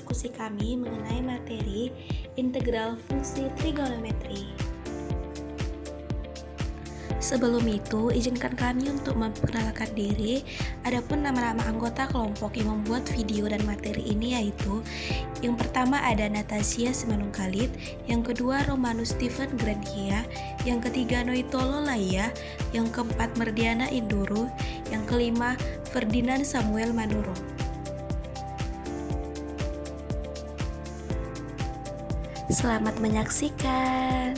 diskusi kami mengenai materi integral fungsi trigonometri. Sebelum itu, izinkan kami untuk memperkenalkan diri. Adapun nama-nama anggota kelompok yang membuat video dan materi ini yaitu: yang pertama ada Natasha Simanungkalit, yang kedua Romanus Steven Grandia, yang ketiga Noitolo Laya, yang keempat Merdiana Induru, yang kelima Ferdinand Samuel Manuro. Selamat menyaksikan.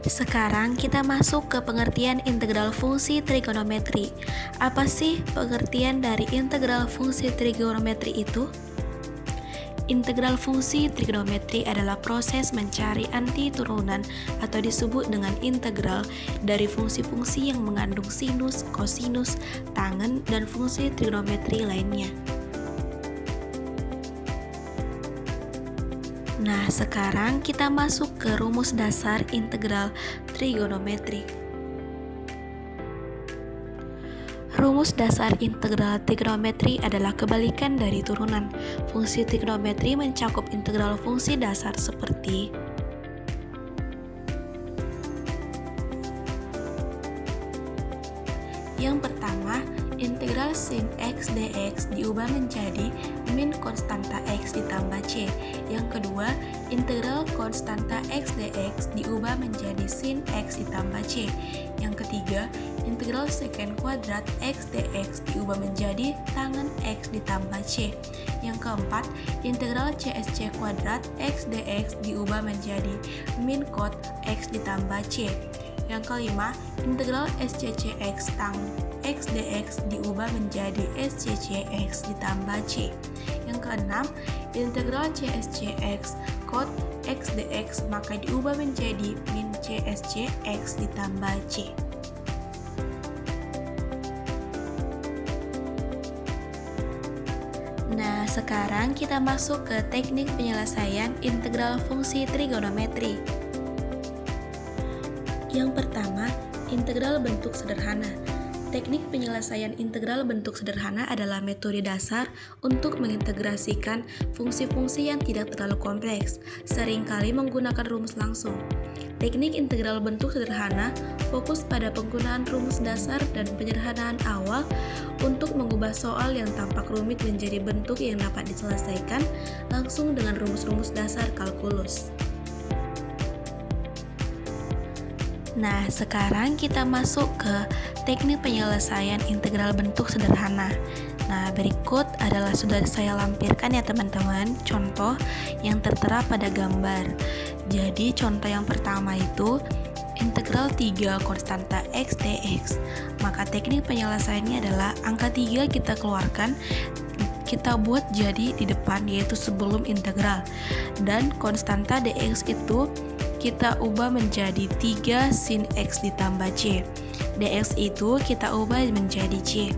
Sekarang kita masuk ke pengertian integral fungsi trigonometri. Apa sih pengertian dari integral fungsi trigonometri itu? Integral fungsi trigonometri adalah proses mencari anti turunan atau disebut dengan integral dari fungsi-fungsi yang mengandung sinus, kosinus, tangen, dan fungsi trigonometri lainnya. Nah, sekarang kita masuk ke rumus dasar integral trigonometri. Rumus dasar integral trigonometri adalah kebalikan dari turunan. Fungsi trigonometri mencakup integral fungsi dasar seperti yang pertama, integral sin x dx diubah menjadi min konstanta x ditambah c. Yang kedua, integral konstanta x dx diubah menjadi sin x ditambah c. Yang ketiga, integral secant kuadrat x dx diubah menjadi tangen x ditambah c. Yang keempat, integral csc kuadrat x dx diubah menjadi min cot x ditambah c. Yang kelima, integral SCCX tang x dx diubah menjadi SCCX ditambah c. Yang keenam, integral CSCX cot x dx maka diubah menjadi min CSCX ditambah c. Nah, sekarang kita masuk ke teknik penyelesaian integral fungsi trigonometri. Yang pertama, integral bentuk sederhana. Teknik penyelesaian integral bentuk sederhana adalah metode dasar untuk mengintegrasikan fungsi-fungsi yang tidak terlalu kompleks, seringkali menggunakan rumus langsung. Teknik integral bentuk sederhana fokus pada penggunaan rumus dasar dan penyederhanaan awal untuk mengubah soal yang tampak rumit menjadi bentuk yang dapat diselesaikan langsung dengan rumus-rumus dasar kalkulus. Nah, sekarang kita masuk ke teknik penyelesaian integral bentuk sederhana. Nah, berikut adalah sudah saya lampirkan ya teman-teman, contoh yang tertera pada gambar. Jadi, contoh yang pertama itu integral 3 konstanta x dx. Maka teknik penyelesaiannya adalah angka 3 kita keluarkan, kita buat jadi di depan yaitu sebelum integral. Dan konstanta dx itu kita ubah menjadi 3 sin x ditambah c. Dx itu kita ubah menjadi c.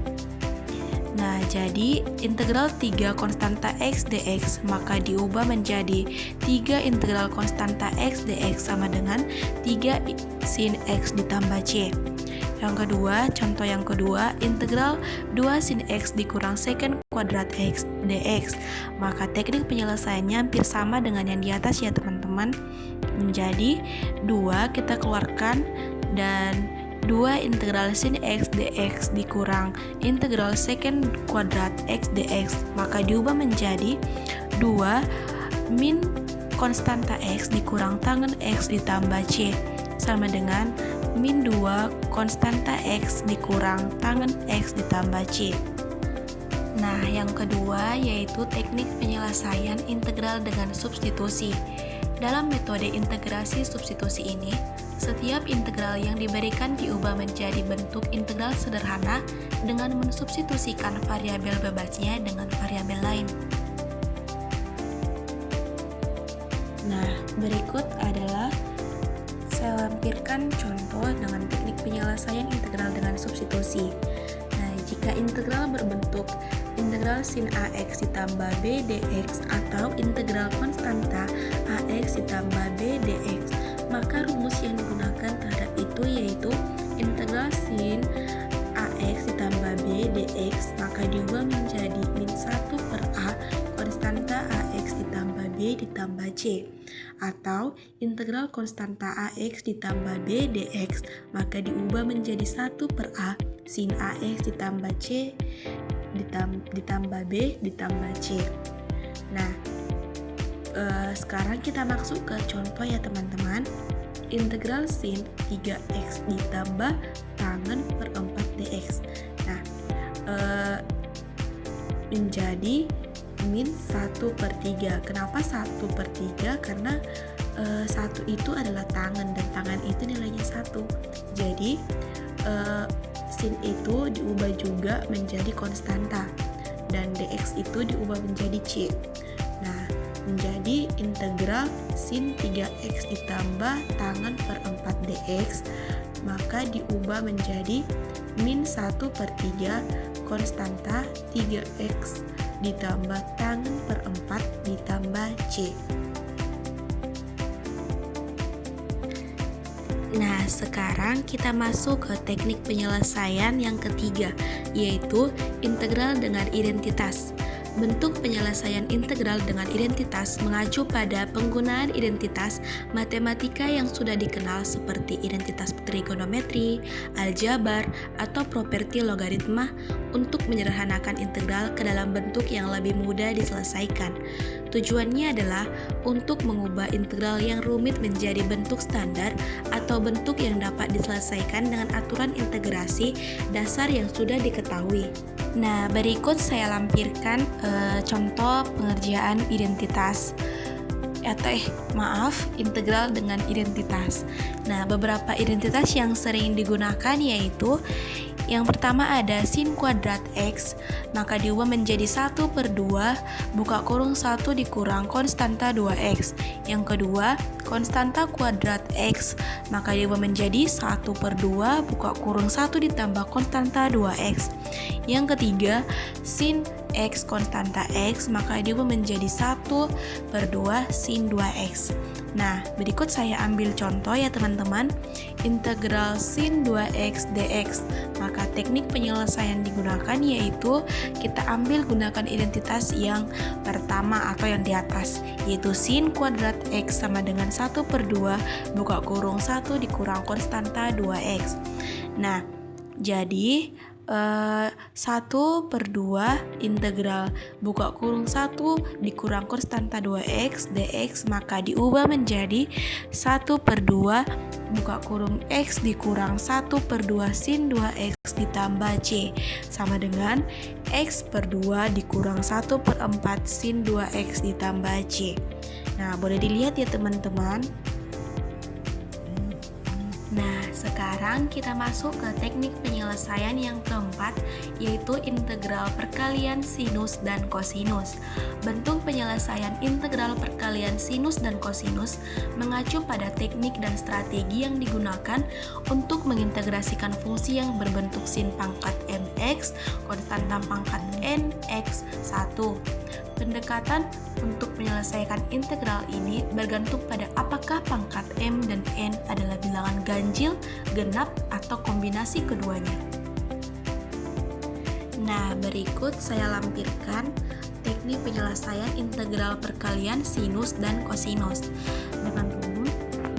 Nah, jadi integral 3 konstanta x dx maka diubah menjadi 3 integral konstanta x dx sama dengan 3 sin x ditambah c. Yang kedua, contoh yang kedua, integral 2 sin x dikurang secant kuadrat x dx. Maka teknik penyelesaiannya hampir sama dengan yang di atas ya teman-teman. Menjadi 2 kita keluarkan dan 2 integral sin x dx dikurang integral secant kuadrat x dx maka diubah menjadi 2 min konstanta x dikurang tangen x ditambah c sama dengan min 2 konstanta x dikurang tangen x ditambah c. Nah, yang kedua yaitu teknik penyelesaian integral dengan substitusi. Dalam metode integrasi substitusi ini, setiap integral yang diberikan diubah menjadi bentuk integral sederhana dengan mensubstitusikan variabel bebasnya dengan variabel lain. Nah, berikut adalah saya lampirkan contoh dengan teknik penyelesaian integral dengan substitusi. Nah, jika integral berbentuk integral sin ax ditambah b dx atau integral konstanta ax ditambah b dx, maka rumus yang digunakan terhadap itu yaitu integral sin ax ditambah b dx maka diubah menjadi B ditambah C, atau integral konstanta AX ditambah B dx, maka diubah menjadi 1 per A sin AX ditambah C ditambah B ditambah C. Nah, sekarang kita masuk ke contoh ya teman-teman. Integral sin 3x ditambah tangen per 4 dx. Nah, menjadi min 1 per 3. Kenapa 1 per 3? Karena 1 itu adalah tangen, dan tangen itu nilainya 1. Jadi sin itu diubah juga menjadi konstanta, dan dx itu diubah menjadi c. Nah, menjadi integral sin 3x ditambah tangen per 4 dx, maka diubah menjadi min 1 per 3 konstanta 3x ditambah tangen per 4 ditambah c. Nah, sekarang kita masuk ke teknik penyelesaian yang ketiga, yaitu integral dengan identitas. Bentuk penyelesaian integral dengan identitas mengacu pada penggunaan identitas matematika yang sudah dikenal seperti identitas trigonometri, aljabar, atau properti logaritma untuk menyederhanakan integral ke dalam bentuk yang lebih mudah diselesaikan. Tujuannya adalah untuk mengubah integral yang rumit menjadi bentuk standar atau bentuk yang dapat diselesaikan dengan aturan integrasi dasar yang sudah diketahui. Nah, berikut saya lampirkan contoh pengerjaan identitas integral dengan identitas. Nah, beberapa identitas yang sering digunakan yaitu yang pertama ada sin kuadrat X, maka diubah menjadi 1 per 2 buka kurung 1 dikurang konstanta 2X. Yang kedua, konstanta kuadrat X, maka diubah menjadi 1 per 2 buka kurung 1 ditambah konstanta 2X. Yang ketiga, sin X konstanta X, maka diubah menjadi 1 per 2 sin 2X. Nah, berikut saya ambil contoh ya teman-teman. Integral sin 2x dx. Maka teknik penyelesaian digunakan yaitu kita ambil gunakan identitas yang pertama atau yang di atas, yaitu sin kuadrat x sama dengan 1 per 2 buka kurung 1 dikurang konstanta 2x. Nah, jadi 1 per 2 integral buka kurung 1 dikurang konstanta 2x dx, maka diubah menjadi 1 per 2 buka kurung x dikurang 1 per 2 sin 2x ditambah c, sama dengan x per 2 dikurang 1 per 4 sin 2x ditambah c. Nah, boleh dilihat ya teman-teman. Nah, sekarang kita masuk ke teknik penyelesaian yang keempat, yaitu integral perkalian sinus dan kosinus. Bentuk penyelesaian integral perkalian sinus dan kosinus mengacu pada teknik dan strategi yang digunakan untuk mengintegrasikan fungsi yang berbentuk sin pangkat mx, konstanta pangkat nx1. Pendekatan untuk menyelesaikan integral ini bergantung pada apakah pangkat m dan n adalah bilangan ganjil, genap, atau kombinasi keduanya. Nah, berikut saya lampirkan teknik penyelesaian integral perkalian sinus dan kosinus. Dengan rumus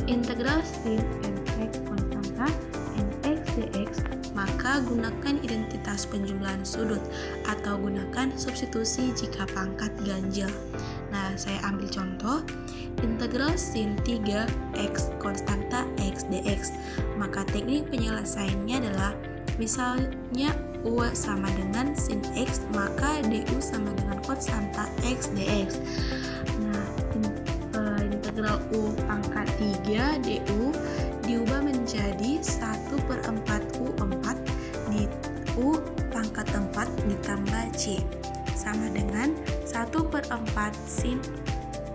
integral sin mx konstanta nx dx, maka gunakan identitas penjumlahan sudut atau gunakan substitusi jika pangkat ganjil. Nah, saya ambil contoh integral sin 3x konstanta x dx. Maka teknik penyelesaiannya adalah misalnya u sama dengan sin x, maka du sama dengan konstanta x dx. Nah, integral u pangkat 3 du diubah menjadi 1 per 4 u4 di u pangkat 4 ditambah c, sama dengan 1 per 4 sin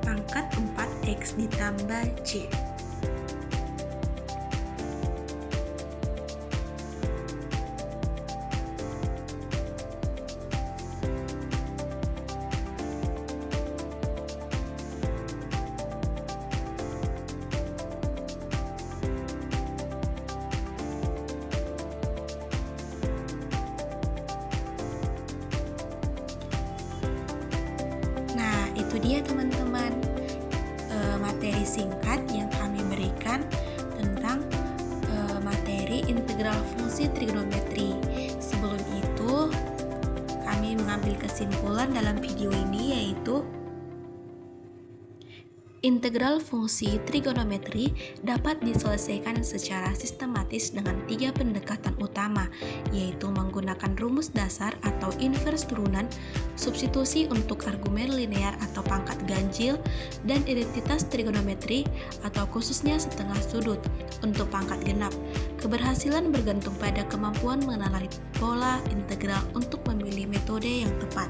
pangkat 4x ditambah c. Itu dia teman-teman, singkat yang kami berikan tentang materi integral fungsi trigonometri. Sebelum itu, kami mengambil kesimpulan dalam video ini, yaitu integral fungsi trigonometri dapat diselesaikan secara sistematis dengan 3 pendekatan utama, yaitu menggunakan rumus dasar atau invers turunan, substitusi untuk argumen linear atau pangkat ganjil, dan identitas trigonometri atau khususnya setengah sudut untuk pangkat genap. Keberhasilan bergantung pada kemampuan mengenali pola integral untuk memilih metode yang tepat.